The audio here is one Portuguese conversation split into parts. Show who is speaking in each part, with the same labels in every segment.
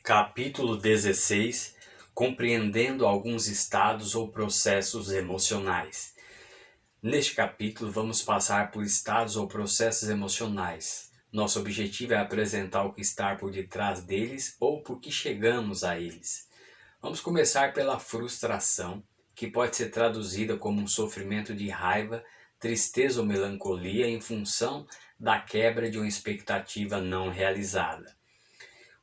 Speaker 1: Capítulo 16. Compreendendo alguns estados ou processos emocionais. Neste capítulo, vamos passar por estados ou processos emocionais. Nosso objetivo é apresentar o que está por detrás deles ou por que chegamos a eles. Vamos começar pela frustração, que pode ser traduzida como um sofrimento de raiva, tristeza ou melancolia em função da quebra de uma expectativa não realizada.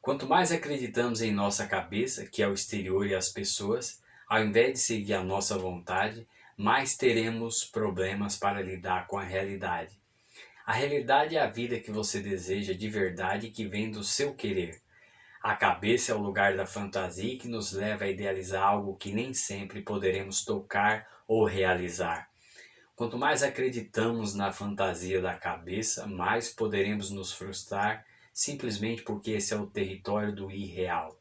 Speaker 1: Quanto mais acreditamos em nossa cabeça, que é o exterior e as pessoas, ao invés de seguir a nossa vontade, mais teremos problemas para lidar com a realidade. A realidade é a vida que você deseja de verdade e que vem do seu querer. A cabeça é o lugar da fantasia que nos leva a idealizar algo que nem sempre poderemos tocar ou realizar. Quanto mais acreditamos na fantasia da cabeça, mais poderemos nos frustrar simplesmente porque esse é o território do irreal.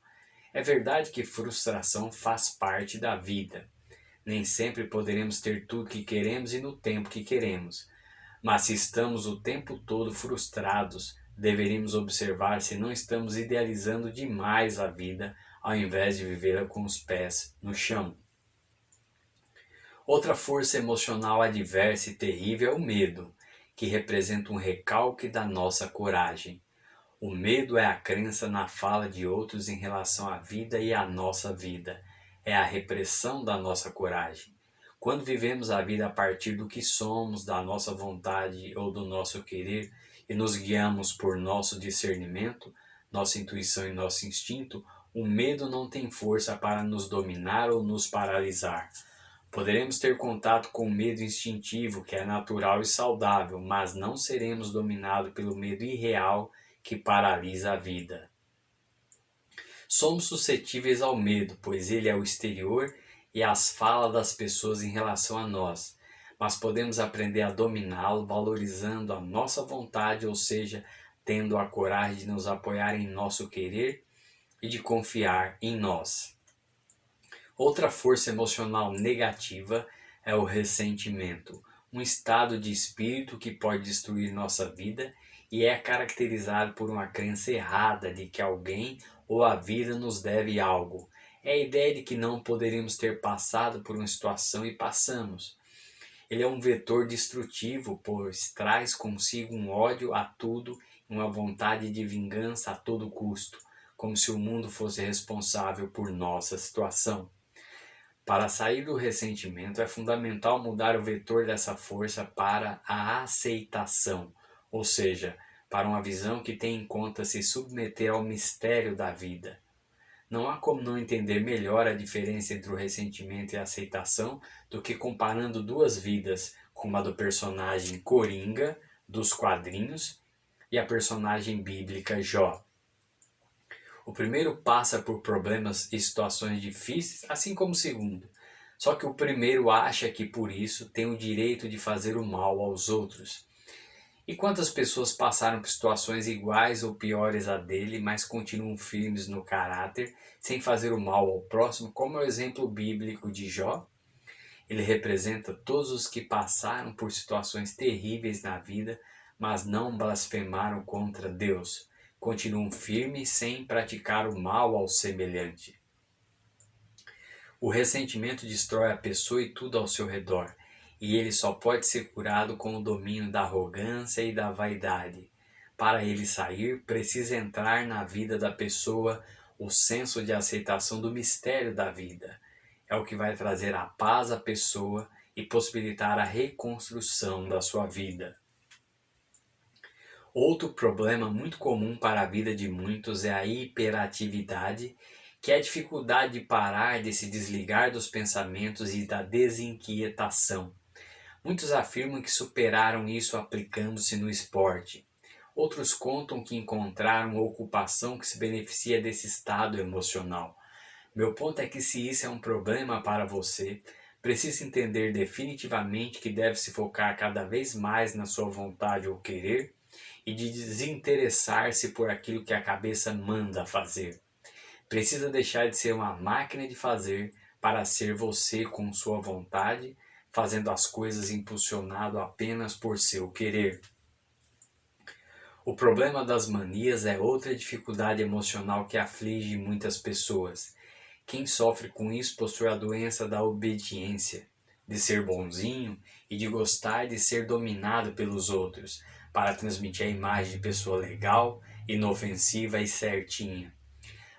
Speaker 1: É verdade que frustração faz parte da vida. Nem sempre poderemos ter tudo que queremos e no tempo que queremos. Mas se estamos o tempo todo frustrados, deveríamos observar se não estamos idealizando demais a vida ao invés de vivê-la com os pés no chão. Outra força emocional adversa e terrível é o medo, que representa um recalque da nossa coragem. O medo é a crença na fala de outros em relação à vida e à nossa vida. É a repressão da nossa coragem. Quando vivemos a vida a partir do que somos, da nossa vontade ou do nosso querer e nos guiamos por nosso discernimento, nossa intuição e nosso instinto, o medo não tem força para nos dominar ou nos paralisar. Poderemos ter contato com o medo instintivo, que é natural e saudável, mas não seremos dominados pelo medo irreal que paralisa a vida. Somos suscetíveis ao medo, pois ele é o exterior e as falas das pessoas em relação a nós, mas podemos aprender a dominá-lo valorizando a nossa vontade, ou seja, tendo a coragem de nos apoiar em nosso querer e de confiar em nós. Outra força emocional negativa é o ressentimento, um estado de espírito que pode destruir nossa vida e é caracterizado por uma crença errada de que alguém ou a vida nos deve algo. É a ideia de que não poderíamos ter passado por uma situação e passamos. Ele é um vetor destrutivo, pois traz consigo um ódio a tudo e uma vontade de vingança a todo custo, como se o mundo fosse responsável por nossa situação. Para sair do ressentimento, é fundamental mudar o vetor dessa força para a aceitação, ou seja, para uma visão que tem em conta se submeter ao mistério da vida. Não há como não entender melhor a diferença entre o ressentimento e a aceitação do que comparando duas vidas, como a do personagem Coringa, dos quadrinhos, e a personagem bíblica Jó. O primeiro passa por problemas e situações difíceis, assim como o segundo. Só que o primeiro acha que por isso tem o direito de fazer o mal aos outros. E quantas pessoas passaram por situações iguais ou piores a dele, mas continuam firmes no caráter, sem fazer o mal ao próximo, como é o exemplo bíblico de Jó? Ele representa todos os que passaram por situações terríveis na vida, mas não blasfemaram contra Deus. Continuam firmes sem praticar o mal ao semelhante. O ressentimento destrói a pessoa e tudo ao seu redor, e ele só pode ser curado com o domínio da arrogância e da vaidade. Para ele sair, precisa entrar na vida da pessoa o senso de aceitação do mistério da vida. É o que vai trazer a paz à pessoa e possibilitar a reconstrução da sua vida. Outro problema muito comum para a vida de muitos é a hiperatividade, que é a dificuldade de parar, de se desligar dos pensamentos e da desinquietação. Muitos afirmam que superaram isso aplicando-se no esporte. Outros contam que encontraram uma ocupação que se beneficia desse estado emocional. Meu ponto é que se isso é um problema para você, precisa entender definitivamente que deve se focar cada vez mais na sua vontade ou querer e de desinteressar-se por aquilo que a cabeça manda fazer. Precisa deixar de ser uma máquina de fazer para ser você com sua vontade, fazendo as coisas impulsionado apenas por seu querer. O problema das manias é outra dificuldade emocional que aflige muitas pessoas. Quem sofre com isso possui a doença da obediência, de ser bonzinho e de gostar de ser dominado pelos outros, para transmitir a imagem de pessoa legal, inofensiva e certinha.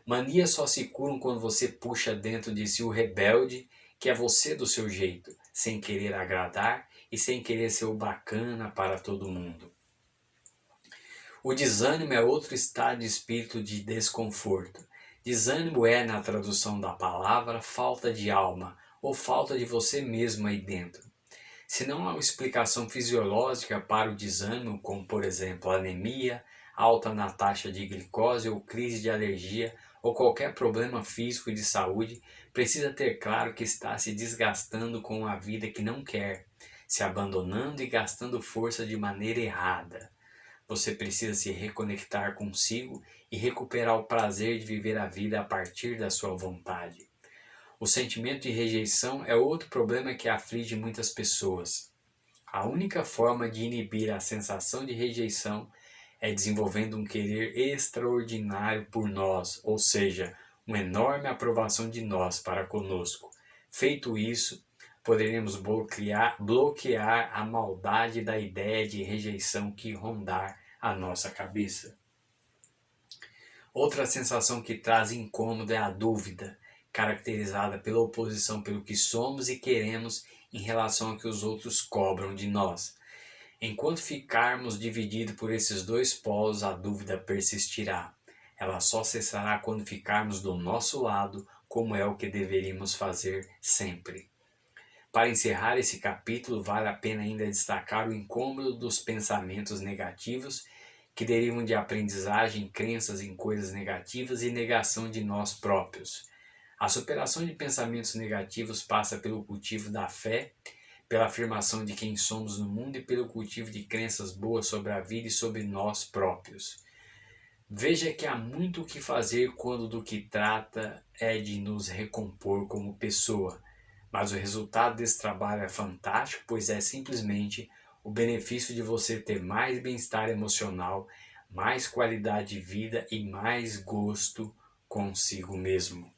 Speaker 1: Manias só se curam quando você puxa dentro de si o rebelde, que é você do seu jeito, sem querer agradar e sem querer ser o bacana para todo mundo. O desânimo é outro estado de espírito de desconforto. Desânimo é, na tradução da palavra, falta de alma ou falta de você mesmo aí dentro. Se não há uma explicação fisiológica para o desânimo, como por exemplo anemia, alta na taxa de glicose ou crise de alergia ou qualquer problema físico e de saúde, precisa ter claro que está se desgastando com a vida que não quer, se abandonando e gastando força de maneira errada. Você precisa se reconectar consigo e recuperar o prazer de viver a vida a partir da sua vontade. O sentimento de rejeição é outro problema que aflige muitas pessoas. A única forma de inibir a sensação de rejeição é desenvolvendo um querer extraordinário por nós, ou seja, uma enorme aprovação de nós para conosco. Feito isso, poderemos bloquear a maldade da ideia de rejeição que rondar a nossa cabeça. Outra sensação que traz incômodo é a dúvida, caracterizada pela oposição pelo que somos e queremos em relação ao que os outros cobram de nós. Enquanto ficarmos divididos por esses dois polos, a dúvida persistirá. Ela só cessará quando ficarmos do nosso lado, como é o que deveríamos fazer sempre. Para encerrar esse capítulo, vale a pena ainda destacar o incômodo dos pensamentos negativos que derivam de aprendizagem, crenças em coisas negativas e negação de nós próprios. A superação de pensamentos negativos passa pelo cultivo da fé, pela afirmação de quem somos no mundo e pelo cultivo de crenças boas sobre a vida e sobre nós próprios. Veja que há muito o que fazer quando do que trata é de nos recompor como pessoa, mas o resultado desse trabalho é fantástico, pois é simplesmente o benefício de você ter mais bem-estar emocional, mais qualidade de vida e mais gosto consigo mesmo.